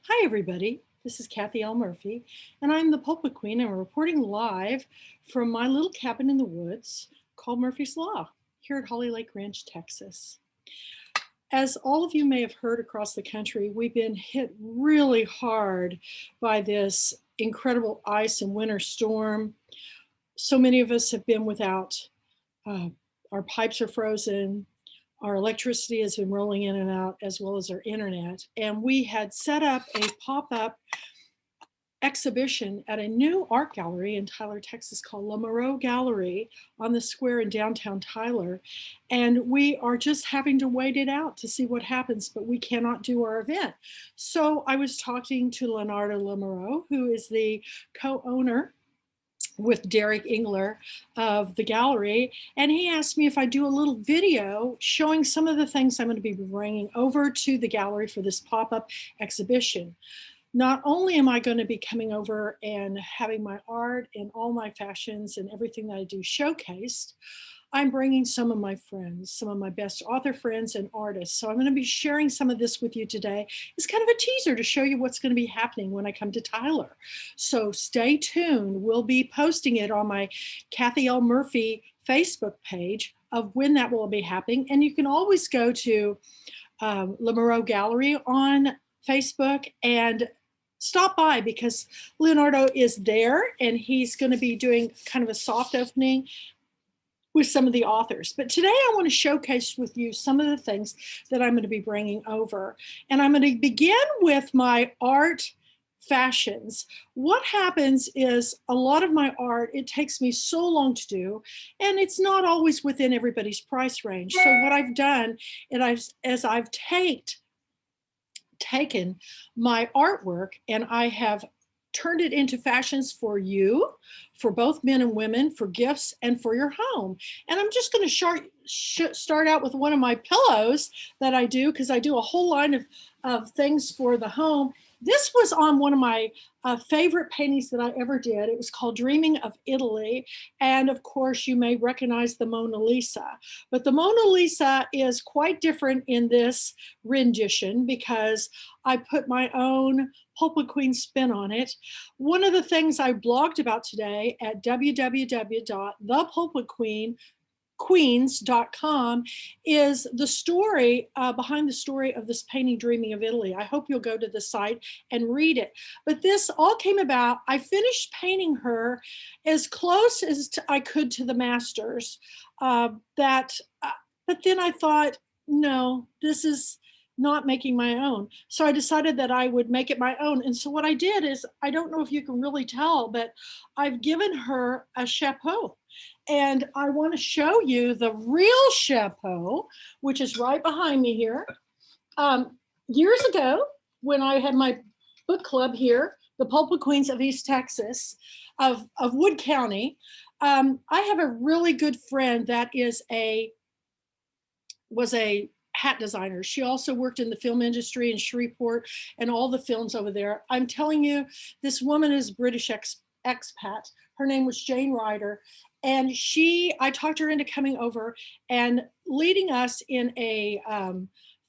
Hi, everybody. This is Kathy L. Murphy, and I'm the Pulpwood Queen, and we're reporting live from my little cabin in the woods called Murphy's Law here at Holly Lake Ranch, Texas. As all of you may have heard across the country, we've been hit really hard by this incredible ice and winter storm. So many of us have been without, our pipes are frozen, our electricity has been rolling in and out, as well as our internet. And we had set up a pop-up exhibition at a new art gallery in Tyler, Texas called LAMOUREAX Gallery on the square in downtown Tyler. And we are just having to wait it out to see what happens, but we cannot do our event. So I was talking to Leonardo Lamoureaux, who is the co-owner with Derrek Engelar of the gallery, and he asked me if I do a little video showing some of the things I'm going to be bringing over to the gallery for this pop-up exhibition. Not only am I going to be coming over and having my art and all my fashions and everything that I do showcased, I'm bringing some of my friends, some of my best author friends and artists. So I'm going to be sharing some of this with you today. It's kind of a teaser to show you what's going to be happening when I come to Tyler. So stay tuned. We'll be posting it on my Kathy L. Murphy Facebook page of when that will be happening. And you can always go to LAMOUREAX Gallery on Facebook and stop by, because Leonardo is there and he's going to be doing kind of a soft opening with some of the authors. But today I want to showcase with you some of the things that I'm going to be bringing over. And I'm going to begin with my art fashions. What happens is a lot of my art, it takes me so long to do, and it's not always within everybody's price range. So what I've done is I've taken my artwork and I have turned it into fashions for you, for both men and women, for gifts and for your home. And I'm just going to start out with one of my pillows that I do, because I do a whole line of things for the home. This was on one of my favorite paintings that I ever did. It was called Dreaming of Italy. And of course, you may recognize the Mona Lisa. But the Mona Lisa is quite different in this rendition because I put my own Pulpwood Queen spin on it. One of the things I blogged about today at www.thepulpwoodqueens.com is the story behind the story of this painting, Dreaming of Italy. I hope you'll go to the site and read it. But this all came about, I finished painting her as close as I could to the masters. But then I thought, no, this is not making my own. So I decided that I would make it my own. And so what I did is, I don't know if you can really tell, but I've given her a chapeau. And I want to show you the real chapeau, which is right behind me here. Years ago, when I had my book club here, the Pulpwood Queens of East Texas, of Wood County, I have a really good friend that was a hat designer. She also worked in the film industry in Shreveport and all the films over there. I'm telling you, this woman is British expat. Her name was Jane Ryder. And I talked her into coming over and leading us in a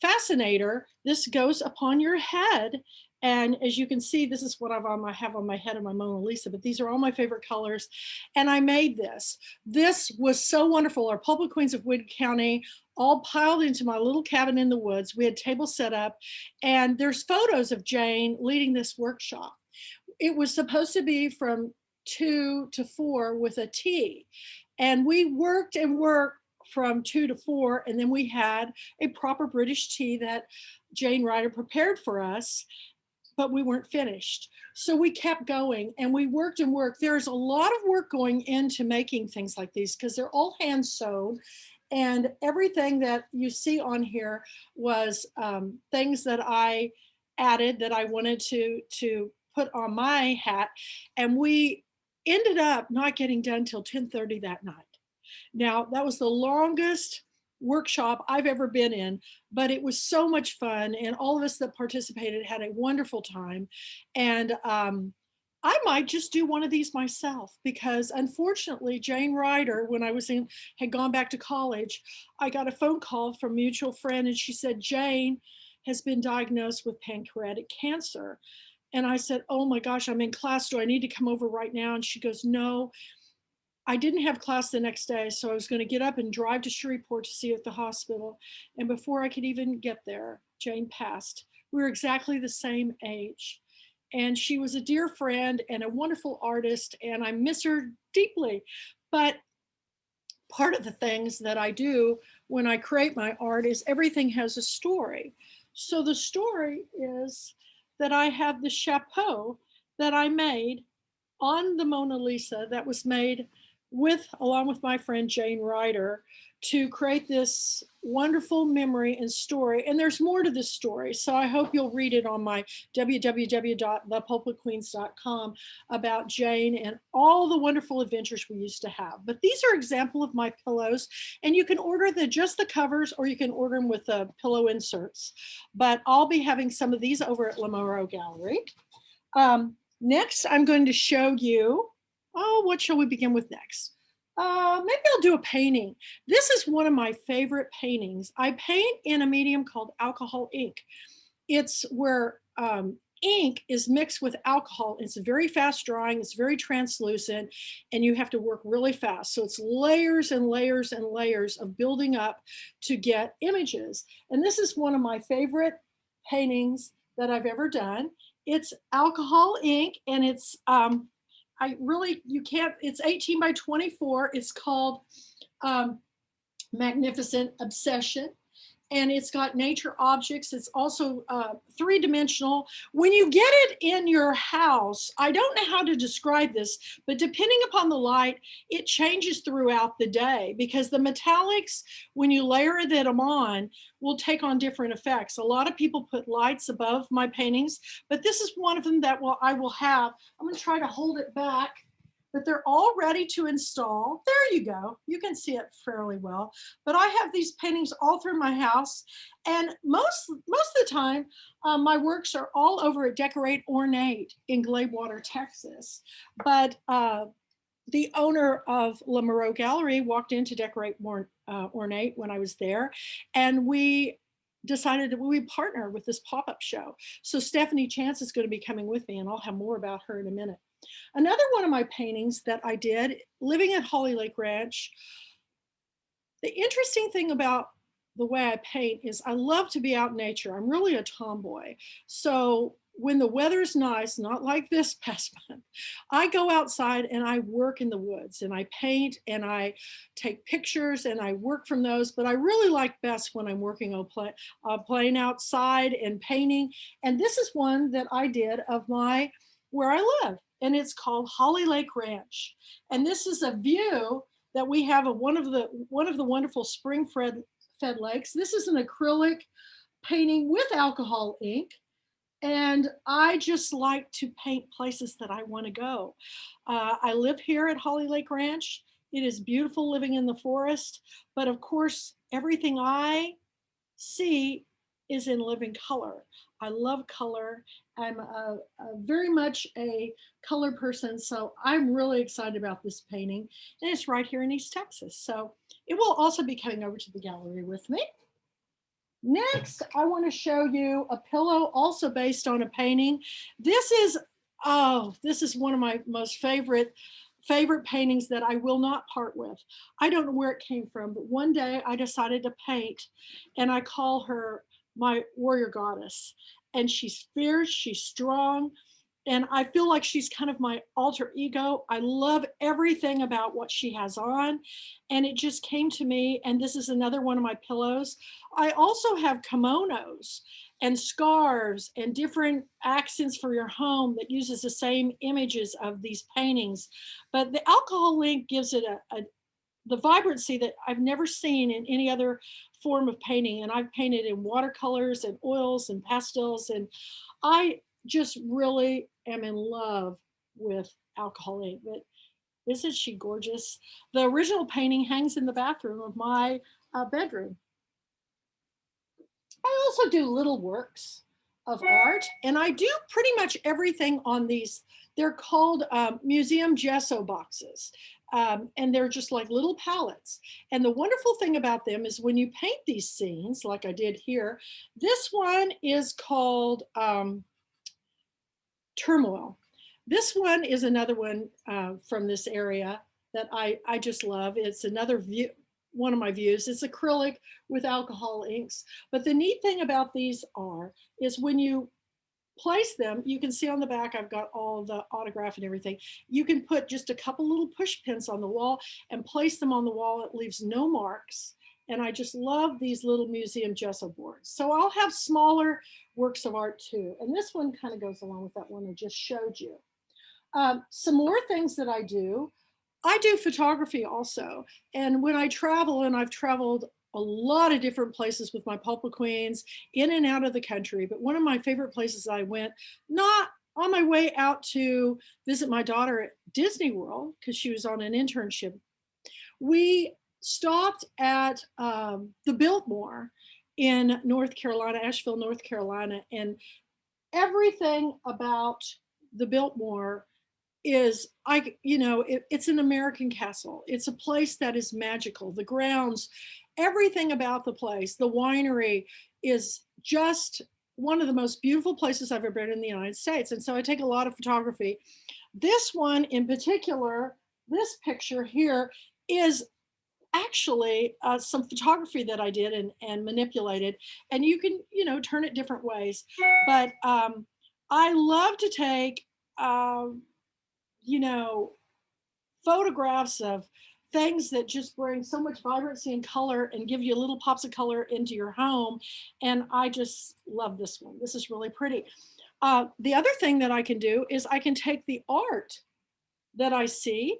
fascinator. This goes upon your head. And as you can see, this is what I have on my head of my Mona Lisa, but these are all my favorite colors. And I made this. This was so wonderful. Our Pulpwood Queens of Wood County all piled into my little cabin in the woods. We had tables set up, and there's photos of Jane leading this workshop. It was supposed to be from 2 to 4 with a tea. And we worked and worked from 2 to 4, and then we had a proper British tea that Jane Ryder prepared for us, but we weren't finished. So we kept going and we worked and worked. There's a lot of work going into making things like these because they're all hand sewn. And everything that you see on here was things that I added that I wanted to put on my hat. And we ended up not getting done till 10:30 that night. Now, that was the longest workshop I've ever been in, but it was so much fun. And all of us that participated had a wonderful time. And I might just do one of these myself, because unfortunately, Jane Ryder, when I had gone back to college, I got a phone call from a mutual friend, and she said, Jane, has been diagnosed with pancreatic cancer. And I said, oh my gosh, I'm in class. Do I need to come over right now? And she goes, no, I didn't have class the next day. So I was going to get up and drive to Shreveport to see her at the hospital. And before I could even get there, Jane passed. We were exactly the same age. And she was a dear friend and a wonderful artist. And I miss her deeply. But part of the things that I do when I create my art is everything has a story. So the story is that I have the chapeau that I made on the Mona Lisa that was made along with my friend Jane Ryder, to create this wonderful memory and story. And there's more to this story. So I hope you'll read it on my www.thepulpwoodqueens.com about Jane and all the wonderful adventures we used to have. But these are example of my pillows, and you can order just the covers, or you can order them with pillow inserts. But I'll be having some of these over at LAMOUREAX Gallery. Next, I'm going to show you, what shall we begin with next? Maybe I'll do a painting. This is one of my favorite paintings. I paint in a medium called alcohol ink. It's where ink is mixed with alcohol. It's very fast drying. It's very translucent, and you have to work really fast. So it's layers and layers and layers of building up to get images. And this is one of my favorite paintings that I've ever done. It's alcohol ink, and it's it's 18 by 24. It's called Magnificent Obsession. And it's got nature objects. It's also three-dimensional. When you get it in your house, I don't know how to describe this, but depending upon the light, it changes throughout the day, because the metallics, when you layer them on, will take on different effects. A lot of people put lights above my paintings, but this is one of them that I will have. I'm going to try to hold it back, but they're all ready to install. There you go. You can see it fairly well. But I have these paintings all through my house. And most of the time, my works are all over at Decorate Ornate in Gladewater, Texas. But the owner of LAMOUREAX Gallery walked in to Decorate Ornate when I was there. And we decided that we would partner with this pop-up show. So Stephanie Chance is going to be coming with me, and I'll have more about her in a minute. Another one of my paintings that I did, living at Holly Lake Ranch. The interesting thing about the way I paint is I love to be out in nature. I'm really a tomboy. So when the weather's nice, not like this past month, I go outside and I work in the woods, and I paint and I take pictures and I work from those. But I really like best when I'm working on playing outside and painting. And this is one that I did of where I live. And it's called Holly Lake Ranch. And this is a view that we have of one of the wonderful spring-fed lakes. This is an acrylic painting with alcohol ink. And I just like to paint places that I want to go. I live here at Holly Lake Ranch. It is beautiful living in the forest. But of course, everything I see is in living color. I love color. I'm very much a color person, so I'm really excited about this painting. And it's right here in East Texas. So it will also be coming over to the gallery with me. Next, I want to show you a pillow also based on a painting. This is one of my most favorite paintings that I will not part with. I don't know where it came from, but one day I decided to paint, and I call her my warrior goddess. And she's fierce, she's strong, and I feel like she's kind of my alter ego. I love everything about what she has on, and it just came to me. And this is another one of my pillows. I also have kimonos and scarves and different accents for your home that uses the same images of these paintings. But the alcohol ink gives it the vibrancy that I've never seen in any other form of painting. And I've painted in watercolors and oils and pastels, and I just really am in love with alcohol ink. But isn't she gorgeous? The original painting hangs in the bathroom of my bedroom. I also do little works of art, and I do pretty much everything on these. They're called museum gesso boxes. And they're just like little palettes. And the wonderful thing about them is when you paint these scenes, like I did here, this one is called Turmoil. This one is another one from this area that I just love. It's another view, one of my views. It's acrylic with alcohol inks. But the neat thing about these is when you place them, you can see on the back, I've got all the autograph and everything. You can put just a couple little push pins on the wall and place them on the wall. It leaves no marks. And I just love these little museum gesso boards. So I'll have smaller works of art too. And this one kind of goes along with that one I just showed you. Some more things that I do photography also. And when I travel, and I've traveled a lot of different places with my Pulpwood Queens in and out of the country. But one of my favorite places I went, not on my way out to visit my daughter at Disney World, because she was on an internship, we stopped at the Biltmore in North Carolina, Asheville, North Carolina. And everything about the Biltmore is, it's an American castle. It's a place that is magical. The grounds, everything about the place, the winery is just one of the most beautiful places I've ever been in the United States. And so I take a lot of photography. This one in particular, this picture here is actually some photography that I did and manipulated. And you can, turn it different ways. But I love to take, photographs of things that just bring so much vibrancy and color and give you little pops of color into your home. And I just love this one. This is really pretty. The other thing that I can do is I can take the art that I see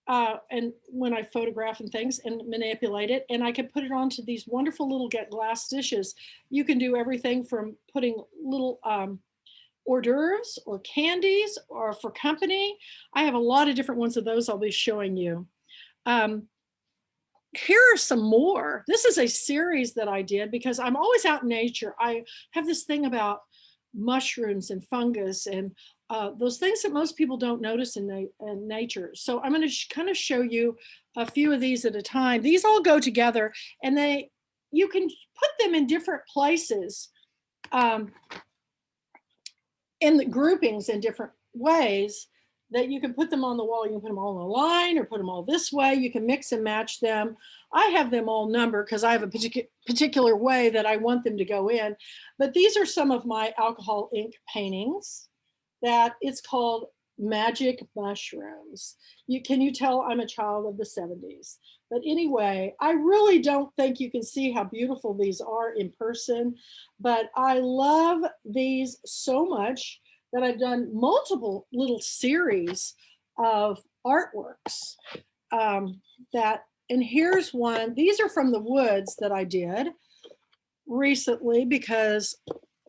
and when I photograph and things and manipulate it, and I can put it onto these wonderful little glass dishes. You can do everything from putting little hors d'oeuvres or candies or for company. I have a lot of different ones of those I'll be showing you. Here are some more. This is a series that I did because I'm always out in nature. I have this thing about mushrooms and fungus and those things that most people don't notice in nature. So I'm going to kind of show you a few of these at a time. These all go together, and you can put them in different places in the groupings in different ways that you can put them on the wall. You can put them all in a line or put them all this way. You can mix and match them. I have them all numbered because I have a particular way that I want them to go in. But these are some of my alcohol ink paintings that it's called Magic Mushrooms. Can you tell I'm a child of the 70s? But anyway, I really don't think you can see how beautiful these are in person, but I love these so much that I've done multiple little series of artworks and here's one. These are from the woods that I did recently because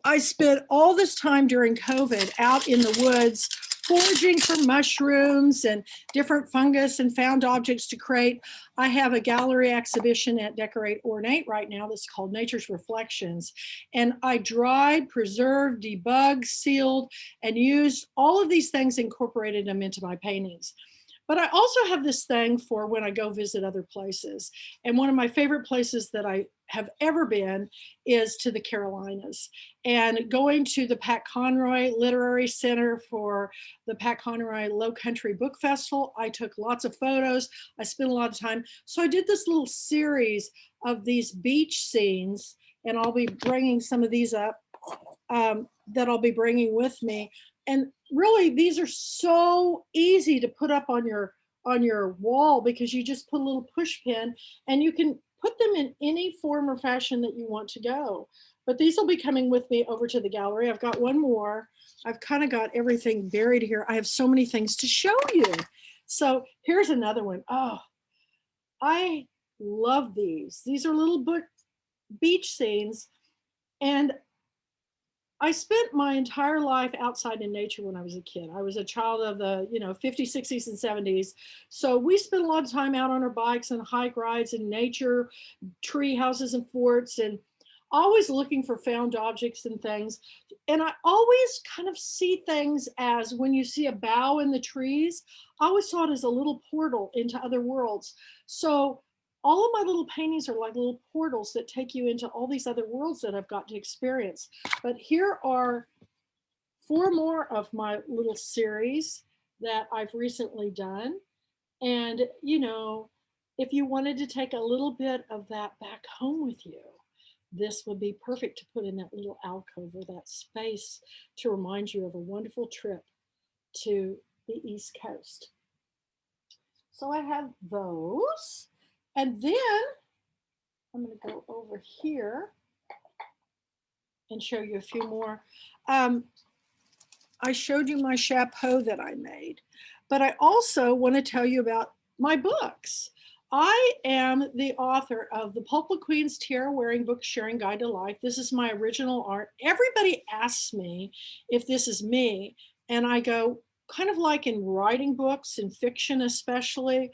I spent all this time during COVID out in the woods foraging for mushrooms and different fungus and found objects to create. I have a gallery exhibition at Decorate Ornate right now that's called Nature's Reflections. And I dried, preserved, debugged, sealed, and used all of these things, incorporated them into my paintings. But I also have this thing for when I go visit other places. And one of my favorite places that I have ever been is to the Carolinas. And going to the Pat Conroy Literary Center for the Pat Conroy Low Country Book Festival, I took lots of photos. I spent a lot of time. So I did this little series of these beach scenes, and I'll be bringing some of these up that I'll be bringing with me. And really, these are so easy to put up on your wall because you just put a little push pin and you can put them in any form or fashion that you want to go. But these will be coming with me over to the gallery. I've got one more. I've kind of got everything buried here. I have so many things to show you. So here's another one. Oh, I love these. These are little beach scenes. And I spent my entire life outside in nature when I was a kid. I was a child of the 50s, 60s, and 70s. So we spent a lot of time out on our bikes and hike rides in nature, tree houses and forts. And always looking for found objects and things. And I always kind of see things as when you see a bough in the trees, I always saw it as a little portal into other worlds. So all of my little paintings are like little portals that take you into all these other worlds that I've got to experience. But here are 4 more of my little series that I've recently done. And, you know, if you wanted to take a little bit of that back home with you, this would be perfect to put in that little alcove or that space to remind you of a wonderful trip to the East Coast. So I have those. And then I'm going to go over here and show you a few more. I showed you my chapeau that I made, but I also want to tell you about my books. I am the author of the Pulpwood Queen's Tiara Wearing Book Sharing Guide to Life. This is my original art. Everybody asks me if this is me, and I go, kind of like in writing books and fiction especially,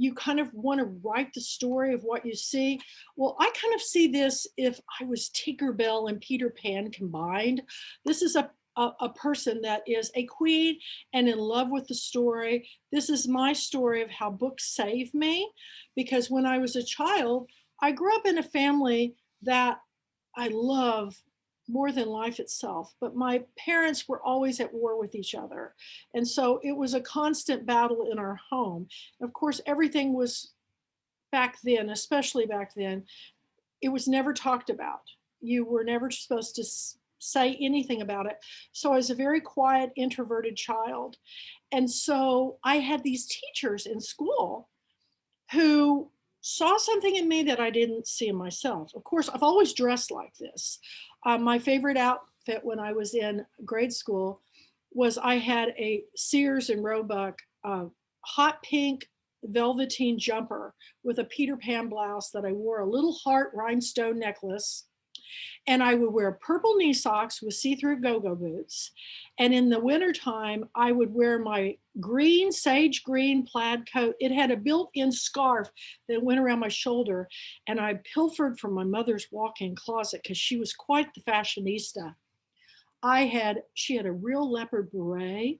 you kind of want to write the story of what you see. Well, I kind of see this if I was Tinkerbell and Peter Pan combined. This is a person that is a queen and in love with the story. This is my story of how books saved me, because when I was a child, I grew up in a family that I love more than life itself, but my parents were always at war with each other. And so it was a constant battle in our home. Of course, everything was back then, especially back then, it was never talked about. You were never supposed to say anything about it. So I was a very quiet, introverted child. And so I had these teachers in school who saw something in me that I didn't see in myself. Of course, I've always dressed like this. My favorite outfit when I was in grade school was I had a Sears and Roebuck hot pink velveteen jumper with a Peter Pan blouse that I wore, a little heart rhinestone necklace, and I would wear purple knee socks with see-through go-go boots. And in the wintertime, I would wear my green, sage green plaid coat. It had a built-in scarf that went around my shoulder. And I pilfered from my mother's walk-in closet because she was quite the fashionista. She had a real leopard beret,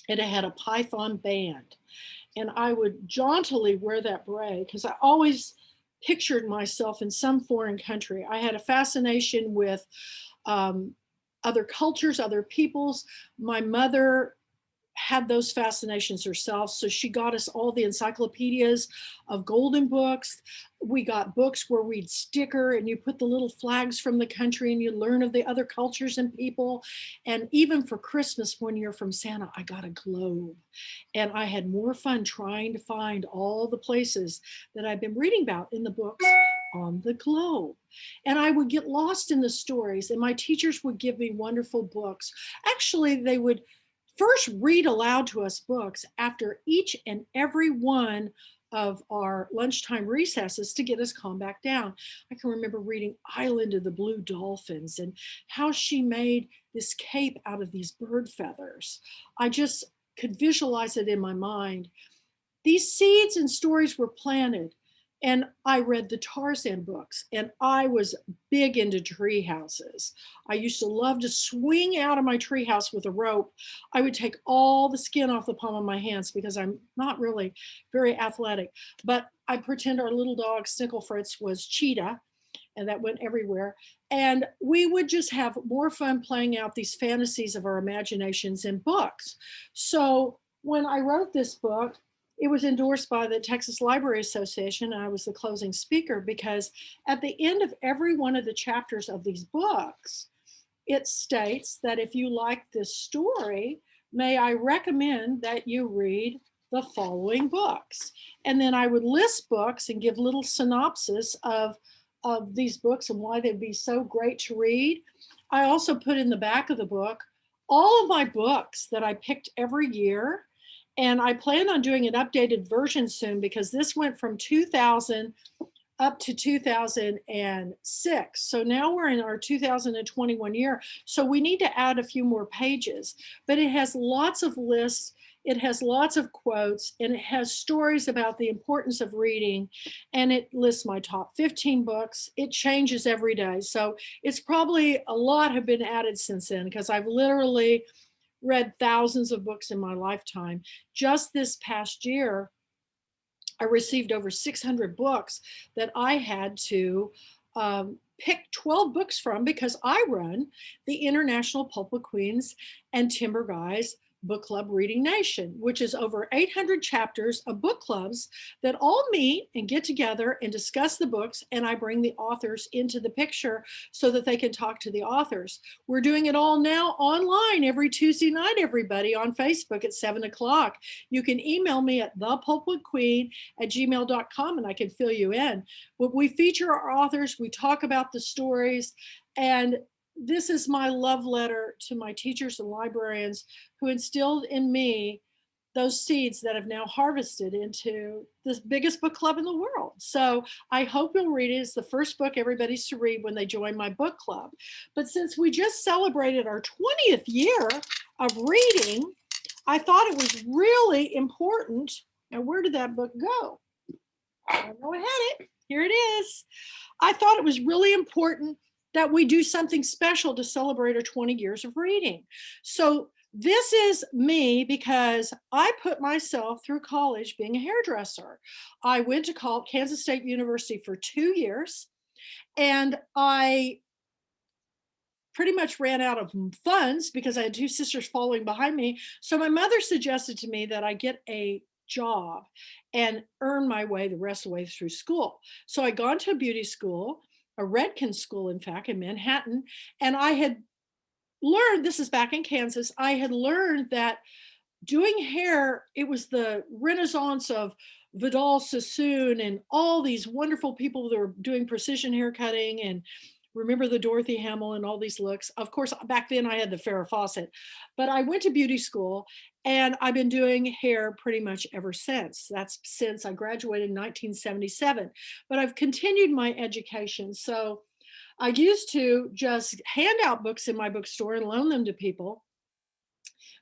and it had a python band. And I would jauntily wear that beret because I always pictured myself in some foreign country. I had a fascination with other cultures, other peoples. My mother had those fascinations herself. So she got us all the encyclopedias of golden books. We got books where we'd sticker and you put the little flags from the country and you learn of the other cultures and people. And even for Christmas, one year from Santa, I got a globe. And I had more fun trying to find all the places that I've been reading about in the books on the globe. And I would get lost in the stories, and my teachers would give me wonderful books. Actually, they would first read aloud to us books after each and every one of our lunchtime recesses to get us calmed back down. I can remember reading Island of the Blue Dolphins and how she made this cape out of these bird feathers. I just could visualize it in my mind. These seeds and stories were planted. And I read the Tarzan books, and I was big into tree houses. I used to love to swing out of my tree house with a rope. I would take all the skin off the palm of my hands because I'm not really very athletic. But I pretend our little dog, Snickle Fritz, was Cheetah, and that went everywhere. And we would just have more fun playing out these fantasies of our imaginations in books. So when I wrote this book, it was endorsed by the Texas Library Association. I was the closing speaker because at the end of every one of the chapters of these books, it states that if you like this story, may I recommend that you read the following books. And then I would list books and give little synopsis of these books and why they'd be so great to read. I also put in the back of the book all of my books that I picked every year. And I plan on doing an updated version soon because this went from 2000 up to 2006. So now we're in our 2021 year. So we need to add a few more pages, but it has lots of lists It has lots of quotes and it has stories about the importance of reading, and it lists my top 15 books. It changes every day. So it's probably a lot have been added since then because I've literally read thousands of books in my lifetime. Just this past year, I received over 600 books that I had to pick 12 books from because I run the International Pulpwood Queens and Timber Guys Book Club Reading Nation, which is over 800 chapters of book clubs that all meet and get together and discuss the books, and I bring the authors into the picture so that they can talk to the authors. We're doing it all now online every Tuesday night, everybody, on Facebook at 7 o'clock. You can email me at thepulpwoodqueen@gmail.com and I can fill you in. But we feature our authors, we talk about the stories, and this is my love letter to my teachers and librarians who instilled in me those seeds that have now harvested into the biggest book club in the world. So I hope you'll read it. It's the first book everybody's to read when they join my book club. But since we just celebrated our 20th year of reading, I thought it was really important. Now, where did that book go? I know I had it. Here it is. I thought it was really important that we do something special to celebrate our 20 years of reading. So this is me because I put myself through college being a hairdresser. I went to Kansas State University for 2 years, and I pretty much ran out of funds because I had two sisters following behind me. So my mother suggested to me that I get a job and earn my way the rest of the way through school. So I gone to a beauty school, a Redken school, in fact, in Manhattan, and I had learned, this is back in Kansas, I had learned that doing hair, it was the renaissance of Vidal Sassoon and all these wonderful people that were doing precision hair cutting, and remember the Dorothy Hamill and all these looks. Of course, back then I had the Farrah Fawcett, but I went to beauty school and I've been doing hair pretty much ever since. That's since I graduated in 1977, but I've continued my education. So I used to just hand out books in my bookstore and loan them to people.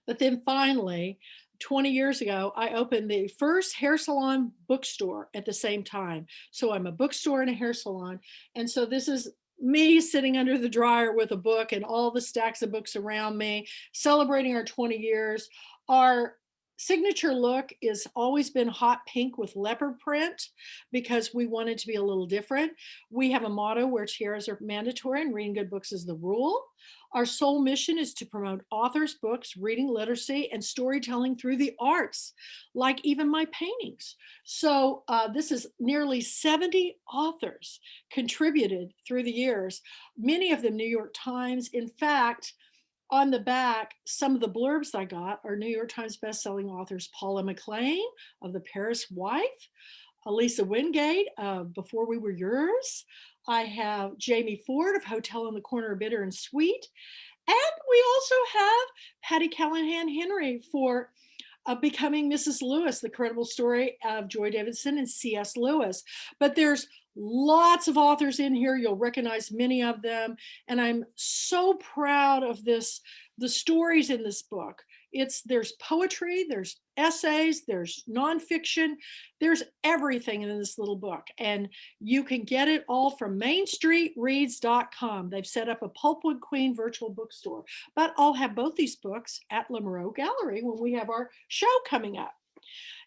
But then finally, 20 years ago, I opened the first hair salon bookstore at the same time. So I'm a bookstore and a hair salon. And so this is me sitting under the dryer with a book and all the stacks of books around me, celebrating our 20 years. Our signature look is always been hot pink with leopard print because we wanted to be a little different. We have a motto where tiaras are mandatory and reading good books is the rule. Our sole mission is to promote authors, books, reading literacy, and storytelling through the arts, like even my paintings. So this is nearly 70 authors contributed through the years, many of them New York Times. In fact, on the back, some of the blurbs I got are New York Times bestselling authors Paula McLean of The Paris Wife, Lisa Wingate of Before We Were Yours. I have Jamie Ford of Hotel in the Corner, Bitter and Sweet. And we also have Patty Callahan Henry for Becoming Mrs. Lewis, the credible story of Joy Davidson and C.S. Lewis. But there's lots of authors in here. You'll recognize many of them. And I'm so proud of this, the stories in this book. There's poetry, there's essays, there's nonfiction, there's everything in this little book. And you can get it all from mainstreetreads.com. They've set up a Pulpwood Queen virtual bookstore. But I'll have both these books at LAMOUREAX Gallery when we have our show coming up.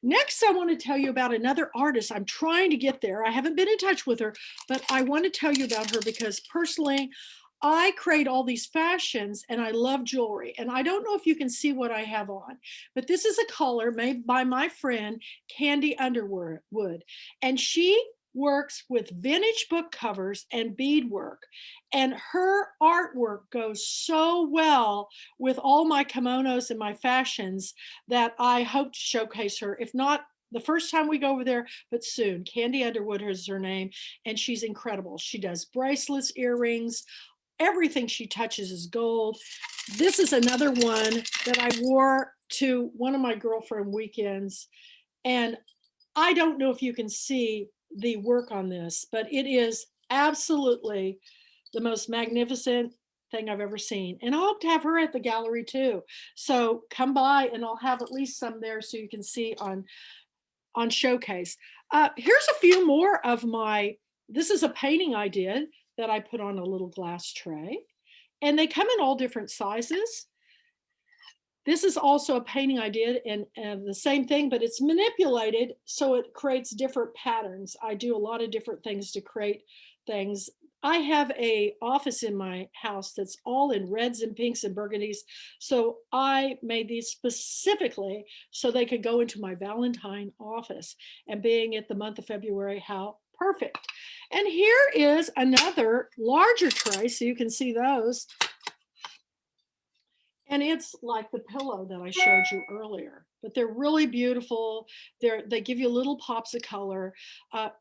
Next, I want to tell you about another artist. I'm trying to get there. I haven't been in touch with her, but I want to tell you about her because personally, I create all these fashions and I love jewelry. And I don't know if you can see what I have on, but this is a collar made by my friend, Candy Underwood. And she works with vintage book covers and beadwork. And her artwork goes so well with all my kimonos and my fashions that I hope to showcase her, if not the first time we go over there, but soon. Candy Underwood is her name, and she's incredible. She does bracelets, earrings, everything she touches is gold. This is another one that I wore to one of my girlfriend weekends. And I don't know if you can see the work on this, but it is absolutely the most magnificent thing I've ever seen. And I hope to have her at the gallery too. So come by and I'll have at least some there so you can see on showcase. Here's a few more of my, this is a painting I did that I put on a little glass tray. And they come in all different sizes. This is also a painting I did, and the same thing, but it's manipulated so it creates different patterns. I do a lot of different things to create things. I have a office in my house that's all in reds and pinks and burgundies. So I made these specifically so they could go into my Valentine office. And being at the month of February, how perfect. And here is another larger tray, so you can see those. And it's like the pillow that I showed you earlier, but they're really beautiful. They give you little pops of color.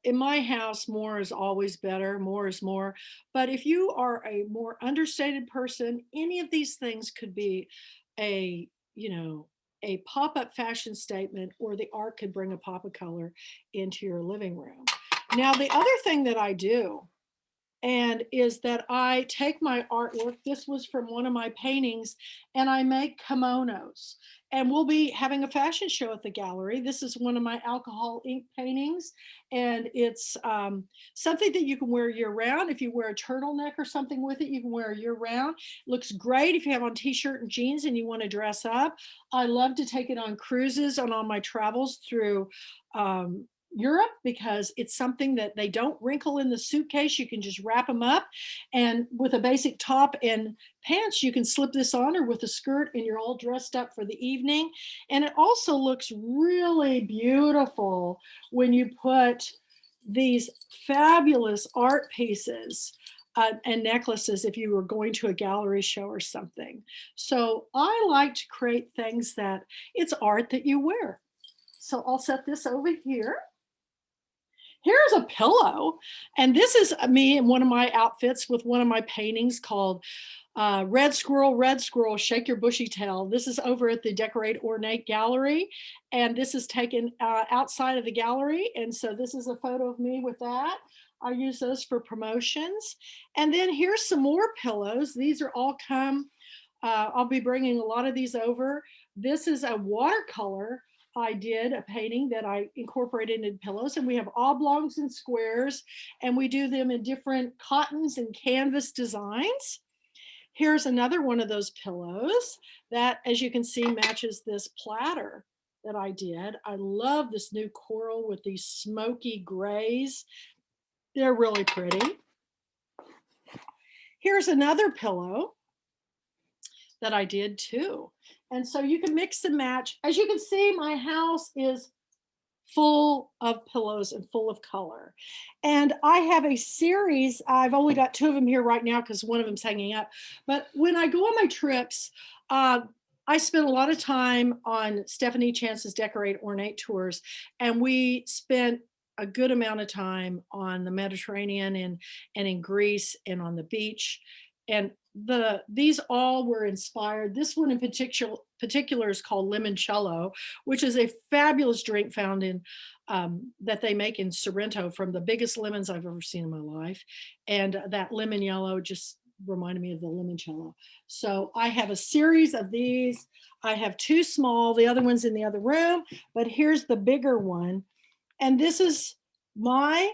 In my house, more is always better. More is more. But if you are a more understated person, any of these things could be a, a pop-up fashion statement, or the art could bring a pop of color into your living room. Now, the other thing that I do and is that I take my artwork, this was from one of my paintings, and I make kimonos. And we'll be having a fashion show at the gallery. This is one of my alcohol ink paintings, and it's something that you can wear year round. If you wear a turtleneck or something with it, you can wear year round. Looks great if you have on t-shirt and jeans and you want to dress up. I love to take it on cruises and on my travels through Europe, because it's something that they don't wrinkle in the suitcase. You can just wrap them up, and with a basic top and pants, you can slip this on, or with a skirt, and you're all dressed up for the evening. And it also looks really beautiful when you put these fabulous art pieces and necklaces if you were going to a gallery show or something. So I like to create things that it's art that you wear. So I'll set this over here. Here's a pillow, and this is me in one of my outfits with one of my paintings called Red Squirrel, Shake Your Bushy Tail. This is over at the Decorate Ornate Gallery, and this is taken outside of the gallery, and so this is a photo of me with that. I use those for promotions. And then here's some more pillows. These are all I'll be bringing a lot of these over. This is a watercolor. I did a painting that I incorporated in pillows, and we have oblongs and squares, and we do them in different cottons and canvas designs. Here's another one of those pillows that, as you can see, matches this platter that I did. I love this new coral with these smoky grays. They're really pretty. Here's another pillow that I did too. And so you can mix and match. As you can see, my house is full of pillows and full of color. And I have a series. I've only got 2 of them here right now because one of them's hanging up. But when I go on my trips, I spend a lot of time on Stephanie Chance's Decorate Ornate tours. And we spent a good amount of time on the Mediterranean and in Greece and on the beach. And these all were inspired. This one in particular is called limoncello, which is a fabulous drink found in that they make in Sorrento from the biggest lemons I've ever seen in my life. And that lemon yellow just reminded me of the limoncello. So I have a series of these. I have 2 small, the other one's in the other room, but here's the bigger one. And this is my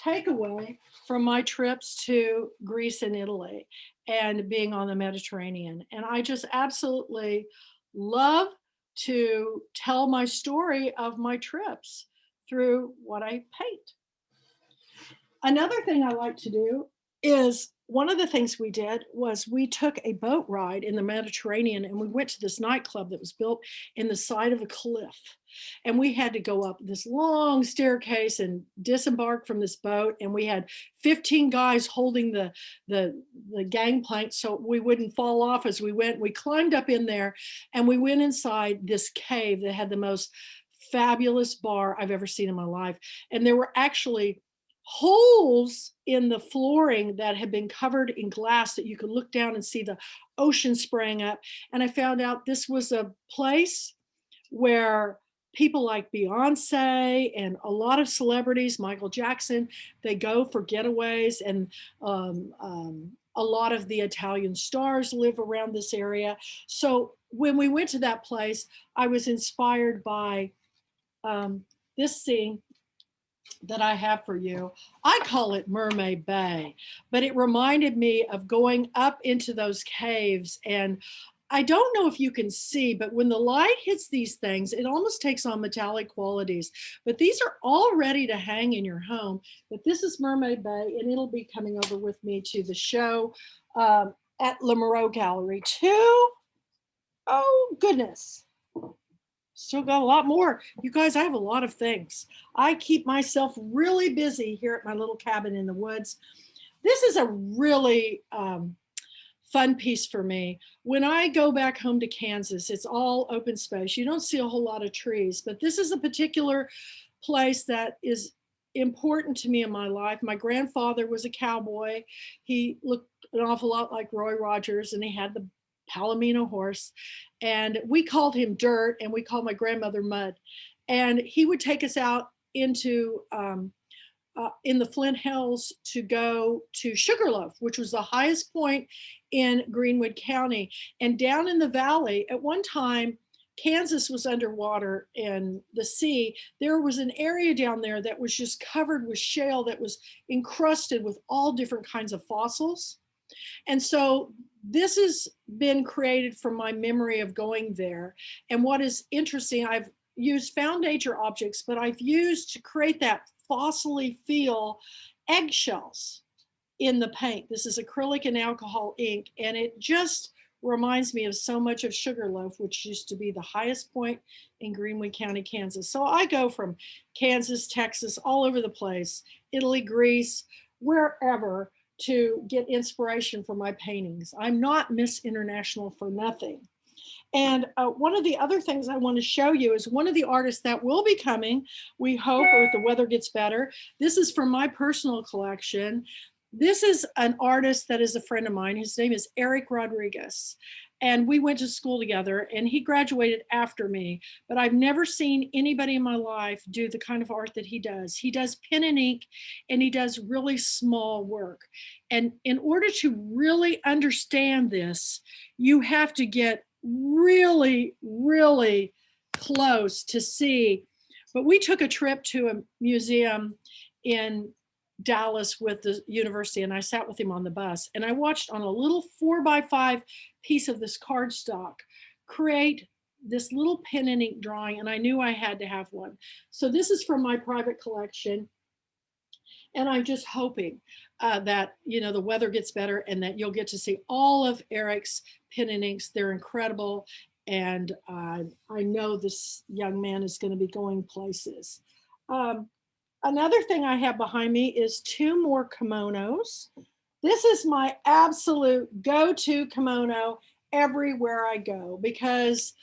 takeaway from my trips to Greece and Italy and being on the Mediterranean. And I just absolutely love to tell my story of my trips through what I paint. Another thing I like to do is, one of the things we did was we took a boat ride in the Mediterranean, and we went to this nightclub that was built in the side of a cliff. And we had to go up this long staircase and disembark from this boat. And we had 15 guys holding the gangplank so we wouldn't fall off as we went. We climbed up in there, and we went inside this cave that had the most fabulous bar I've ever seen in my life. And there were actually holes in the flooring that had been covered in glass that you could look down and see the ocean spraying up. And I found out this was a place where people like Beyonce and a lot of celebrities, Michael Jackson, they go for getaways, and a lot of the Italian stars live around this area. So when we went to that place, I was inspired by this scene that I have for you. I call it Mermaid Bay, but it reminded me of going up into those caves. And I don't know if you can see, but when the light hits these things, it almost takes on metallic qualities. But these are all ready to hang in your home. But this is Mermaid Bay, and it'll be coming over with me to the show at LAMOUREAX Gallery too. Oh, goodness. Still got a lot more. You guys, I have a lot of things. I keep myself really busy here at my little cabin in the woods. This is a really fun piece for me. When I go back home to Kansas, it's all open space. You don't see a whole lot of trees, but this is a particular place that is important to me in my life. My grandfather was a cowboy. He looked an awful lot like Roy Rogers, and he had the Palomino horse, and we called him Dirt, and we called my grandmother Mud. And he would take us out into in the Flint Hills to go to Sugarloaf, which was the highest point in Greenwood County. And down in the valley, at one time, Kansas was underwater in the sea. There was an area down there that was just covered with shale that was encrusted with all different kinds of fossils. And so this has been created from my memory of going there. And what is interesting, I've used found nature objects, but I've used to create that fossily feel eggshells in the paint. This is acrylic and alcohol ink, and it just reminds me of so much of Sugarloaf, which used to be the highest point in Greenwood County, Kansas. So I go from Kansas, Texas, all over the place, Italy, Greece, wherever, to get inspiration for my paintings. I'm not Miss International for nothing. And one of the other things I want to show you is one of the artists that will be coming, we hope, or if the weather gets better. This is from my personal collection. This is an artist that is a friend of mine. His name is Erick Rodriguez. And we went to school together, and he graduated after me, but I've never seen anybody in my life do the kind of art that he does. He does pen and ink, and he does really small work. And in order to really understand this, you have to get really, really close to see. But we took a trip to a museum in Dallas with the university, and I sat with him on the bus, and I watched on a little 4x5 piece of this cardstock create this little pen and ink drawing, and I knew I had to have one. So this is from my private collection, and I'm just hoping that, you know, the weather gets better and that you'll get to see all of Erick's pen and inks. They're incredible, and I know this young man is going to be going places. Another thing I have behind me is 2 more kimonos. This is my absolute go-to kimono everywhere I go, because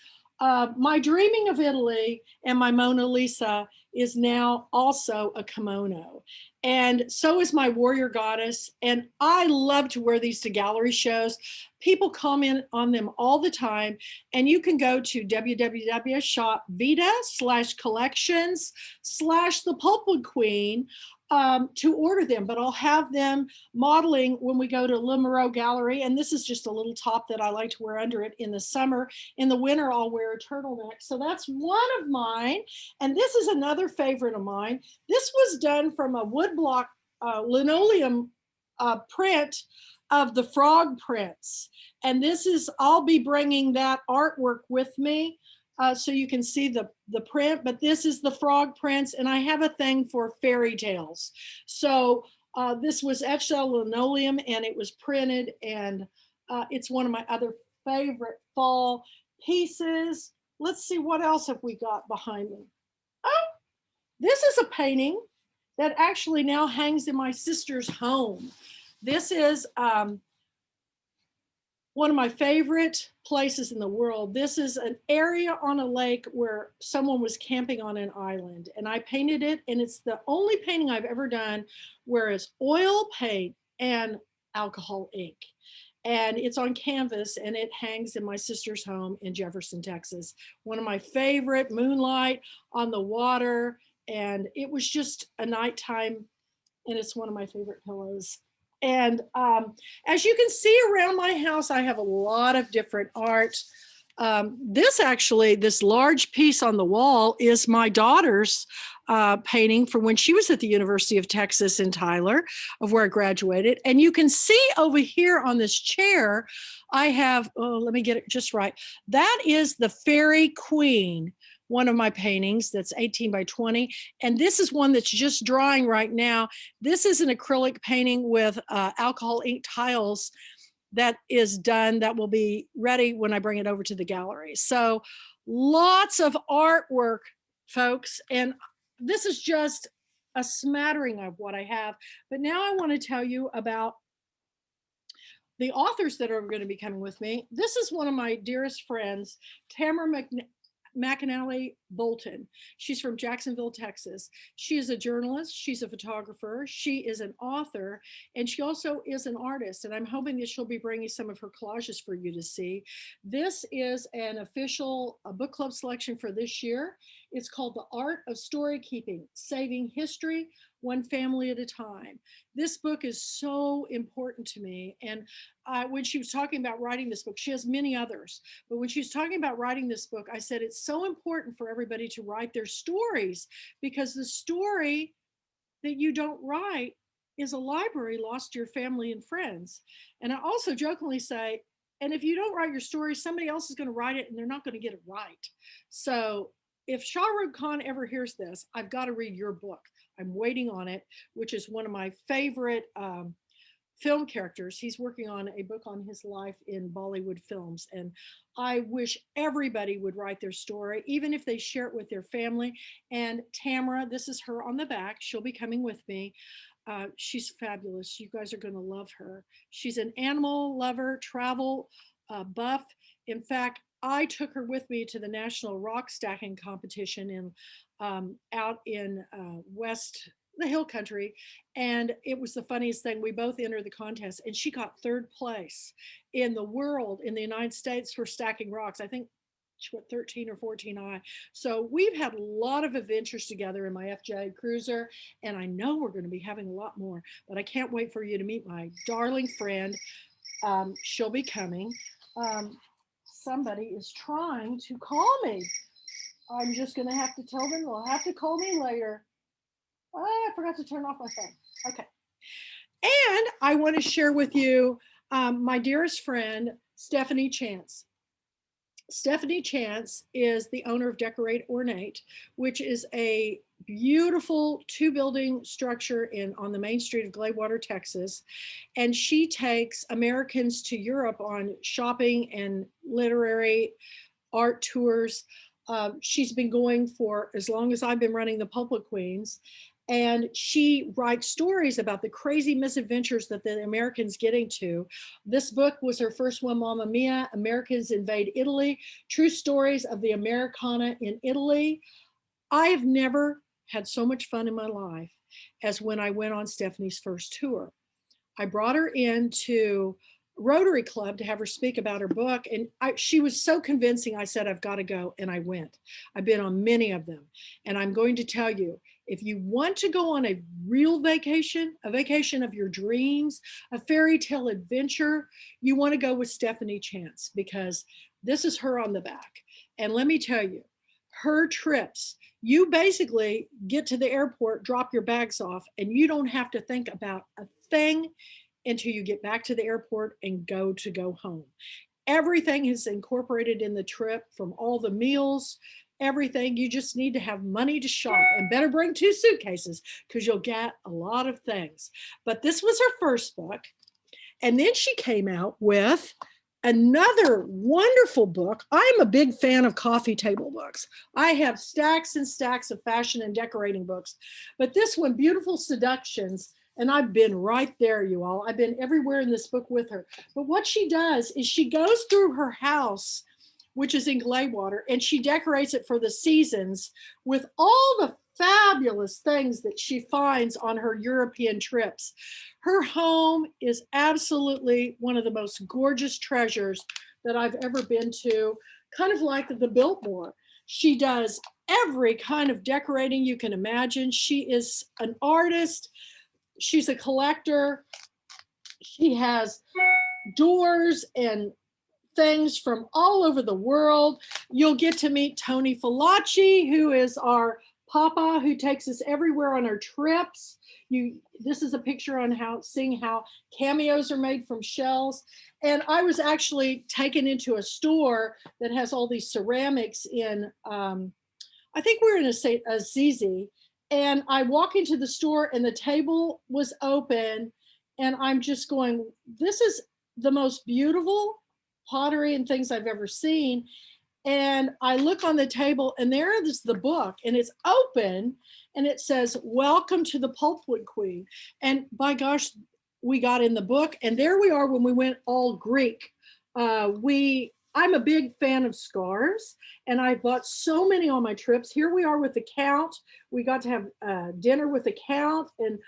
my Dreaming of Italy and my Mona Lisa is now also a kimono. And so is my Warrior Goddess. And I love to wear these to gallery shows. People comment on them all the time. And you can go to www.shopvita/collections/the Pulpwood Queen to order them, but I'll have them modeling when we go to LAMOUREAX Gallery. And this is just a little top that I like to wear under it in the summer. In the winter, I'll wear a turtleneck. So that's one of mine. And this is another favorite of mine. This was done from a woodblock linoleum print of the frog prints. And this is, I'll be bringing that artwork with me. So you can see the print, but this is the frog prints, and I have a thing for fairy tales. So this was etched out linoleum, and it was printed, and it's one of my other favorite fall pieces. Let's see, what else have we got behind me? Oh, this is a painting that actually now hangs in my sister's home. This is one of my favorite places in the world. This is an area on a lake where someone was camping on an island, and I painted it, and it's the only painting I've ever done where it's oil paint and alcohol ink. and it's on canvas, and it hangs in my sister's home in Jefferson, Texas. One of my favorite, moonlight on the water, and it was just a nighttime, and it's one of my favorite pillows. And as you can see around my house, I have a lot of different art. This large piece on the wall is my daughter's painting from when she was at the University of Texas in Tyler, of where I graduated. And you can see over here on this chair, I have, oh, let me get it just right. That is the Fairy Queen, one of my paintings that's 18 by 20. And this is one that's just drying right now. This is an acrylic painting with alcohol ink tiles that is done, that will be ready when I bring it over to the gallery. So lots of artwork, folks. And this is just a smattering of what I have. But now I want to tell you about the authors that are going to be coming with me. This is one of my dearest friends, Tamra Bolton. She's from Jacksonville, Texas. She is a journalist. She's a photographer. She is an author, and she also is an artist. And I'm hoping that she'll be bringing some of her collages for you to see. This is an official book club selection for this year. It's called The Art of Story Keeping, Saving History One Family at a Time. This book is so important to me. And when she was talking about writing this book, she has many others, but when she was talking about writing this book, I said, it's so important for everybody to write their stories, because the story that you don't write is a library lost to your family and friends. And I also jokingly say, and if you don't write your story, somebody else is going to write it and they're not going to get it right. So if Shah Rukh Khan ever hears this, I've got to read your book. I'm waiting on it, which is one of my favorite film characters. He's working on a book on his life in Bollywood films. And I wish everybody would write their story, even if they share it with their family. And Tamra, this is her on the back. She'll be coming with me. She's fabulous. You guys are going to love her. She's an animal lover, travel buff. In fact, I took her with me to the National Rock Stacking Competition in out in the hill country, and it was the funniest thing. We both entered the contest, and she got third place in the world, in the United States, for stacking rocks. I think she went 13 or 14 high. So we've had a lot of adventures together in my FJ Cruiser, and I know we're going to be having a lot more, but I can't wait for you to meet my darling friend. She'll be coming. Somebody is trying to call me. I'm just going to have to tell them they'll have to call me later. Oh, I forgot to turn off my phone. Okay. And I want to share with you my dearest friend, Stephanie Chance. Stephanie Chance is the owner of Decorate Ornate, which is a beautiful 2-building structure on the main street of Gladewater, Texas. And she takes Americans to Europe on shopping and literary art tours. She's been going for as long as I've been running the Pulpwood Queens. And she writes stories about the crazy misadventures that the Americans get into. This book was her first one, Mamma Mia, Americans Invade Italy, True Stories of the Americana in Italy. I have never had so much fun in my life as when I went on Stephanie's first tour. I brought her into Rotary Club to have her speak about her book, and she was so convincing. I said, I've got to go, and I went. I've been on many of them, and I'm going to tell you, if you want to go on a real vacation, a vacation of your dreams, a fairy tale adventure, you want to go with Stephanie Chance, because this is her on the back. And let me tell you, her trips, you basically get to the airport, drop your bags off, and you don't have to think about a thing until you get back to the airport and go home. Everything is incorporated in the trip, from all the meals, everything. You just need to have money to shop, and better bring 2 suitcases, because you'll get a lot of things. But this was her first book. And then she came out with another wonderful book. I'm a big fan of coffee table books. I have stacks and stacks of fashion and decorating books, but this one, Beautiful Seductions, and I've been right there, you all. I've been everywhere in this book with her. But what she does is she goes through her house, which is in Gladewater, and she decorates it for the seasons with all the fabulous things that she finds on her European trips. Her home is absolutely one of the most gorgeous treasures that I've ever been to, kind of like the Biltmore. She does every kind of decorating you can imagine. She is an artist. She's a collector. She has doors and things from all over the world. You'll get to meet Tony Falaci, who is our papa, who takes us everywhere on our trips. This is a picture on seeing how cameos are made from shells. And I was actually taken into a store that has all these ceramics in, I think we're in a Zizi, and I walk into the store and the table was open, and I'm just going, this is the most beautiful pottery and things I've ever seen. And I look on the table and there is the book and it's open and it says, welcome to the Pulpwood Queen. And by gosh, we got in the book and there we are when we went all Greek. I'm a big fan of scarves and I bought so many on my trips. Here we are with the Count. We got to have dinner with the Count, and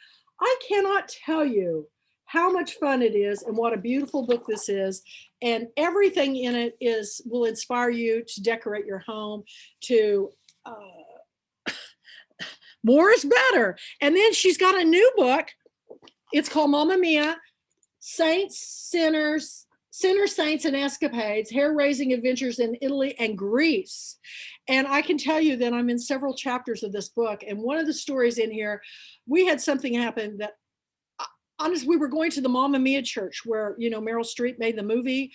I cannot tell you how much fun it is and what a beautiful book this is. And everything in it will inspire you to decorate your home, to more is better. And then she's got a new book. It's called Mamma Mia, Saints, Sinners, Saints, and Escapades, Hair-Raising Adventures in Italy and Greece. And I can tell you that I'm in several chapters of this book. And one of the stories in here, we had something happen that, honestly, we were going to the Mamma Mia church where, Meryl Streep made the movie.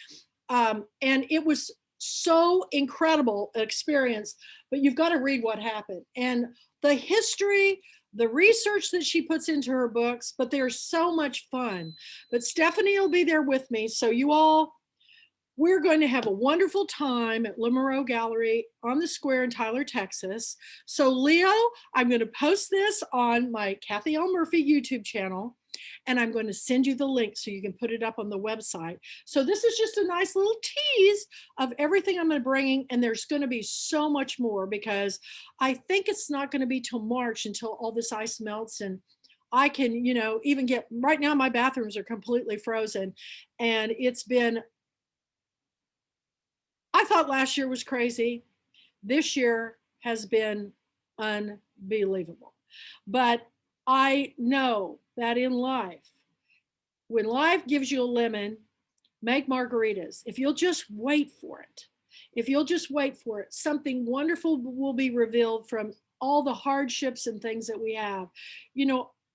And it was so incredible experience, but you've got to read what happened. And the history, the research that she puts into her books, but they're so much fun. But Stephanie will be there with me. So we're going to have a wonderful time at LAMOUREAX Gallery on the square in Tyler, Texas. So Leo, I'm going to post this on my Kathy L. Murphy YouTube channel, and I'm going to send you the link so you can put it up on the website. So this is just a nice little tease of everything I'm going to bring, and there's going to be so much more because I think it's not going to be till March until all this ice melts and I can, even get, right now my bathrooms are completely frozen, and I thought last year was crazy. This year has been unbelievable. But I know that in life, when life gives you a lemon, make margaritas. If you'll just wait for it, something wonderful will be revealed from all the hardships and things that we have.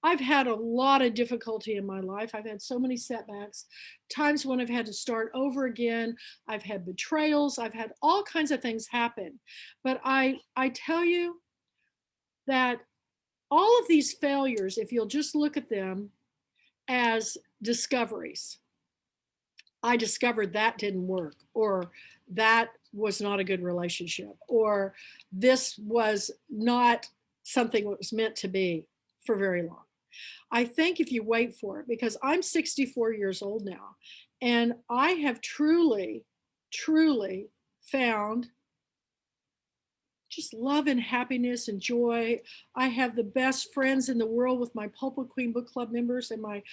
I've had a lot of difficulty in my life. I've had so many setbacks, times when I've had to start over again. I've had betrayals. I've had all kinds of things happen. But I tell you that all of these failures, if you'll just look at them as discoveries, I discovered that didn't work, or that was not a good relationship, or this was not something that was meant to be for very long. I think if you wait for it, because I'm 64 years old now, and I have truly, truly found just love and happiness and joy. I have the best friends in the world with my Pulpwood Queen Book Club members and my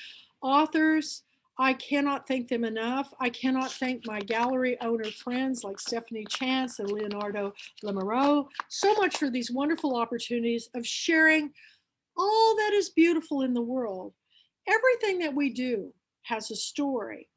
authors. I cannot thank them enough. I cannot thank my gallery owner friends like Stephanie Chance and Leonardo Lamoureaux so much for these wonderful opportunities of sharing all that is beautiful in the world. Everything that we do has a story.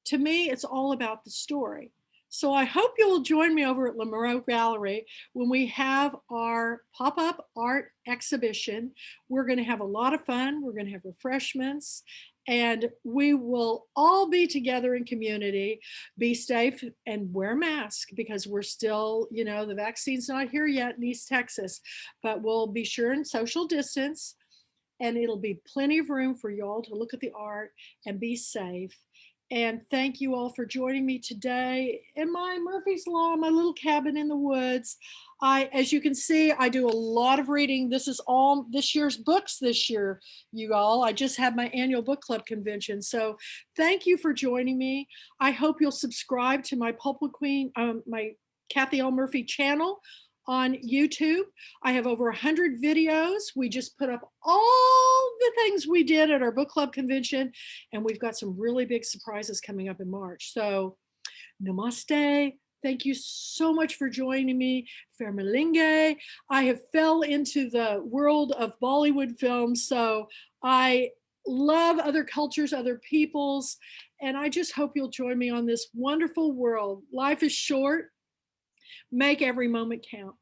To me, it's all about the story. So I hope you'll join me over at LAMOUREAX Gallery when we have our pop-up art exhibition. We're going to have a lot of fun. We're going to have refreshments, and we will all be together in community. Be safe and wear masks because we're still, the vaccine's not here yet in East Texas, but we'll be sure and social distance, and it'll be plenty of room for you all to look at the art and be safe. And thank you all for joining me today in my Murphy's Law, my little cabin in the woods. As you can see, I do a lot of reading. This is all this year's books this year, you all. I just had my annual book club convention. So thank you for joining me. I hope you'll subscribe to my Pulpwood Queen, my Kathy L. Murphy channel on YouTube. I have over 100 videos. We just put up all the things we did at our book club convention, and we've got some really big surprises coming up in March. So namaste. Thank you so much for joining me. Fermalinge. I have fell into the world of Bollywood films, so I love other cultures, other peoples, and I just hope you'll join me on this wonderful world. Life is short. Make every moment count.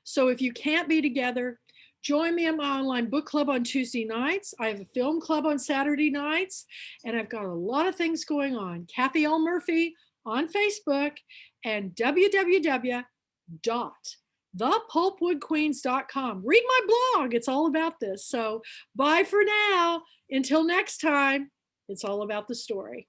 So if you can't be together, join me in my online book club on Tuesday nights. I have a film club on Saturday nights, and I've got a lot of things going on. Kathy L. Murphy on Facebook, and www.thepulpwoodqueens.com. Read my blog. It's all about this. So bye for now. Until next time, it's all about the story.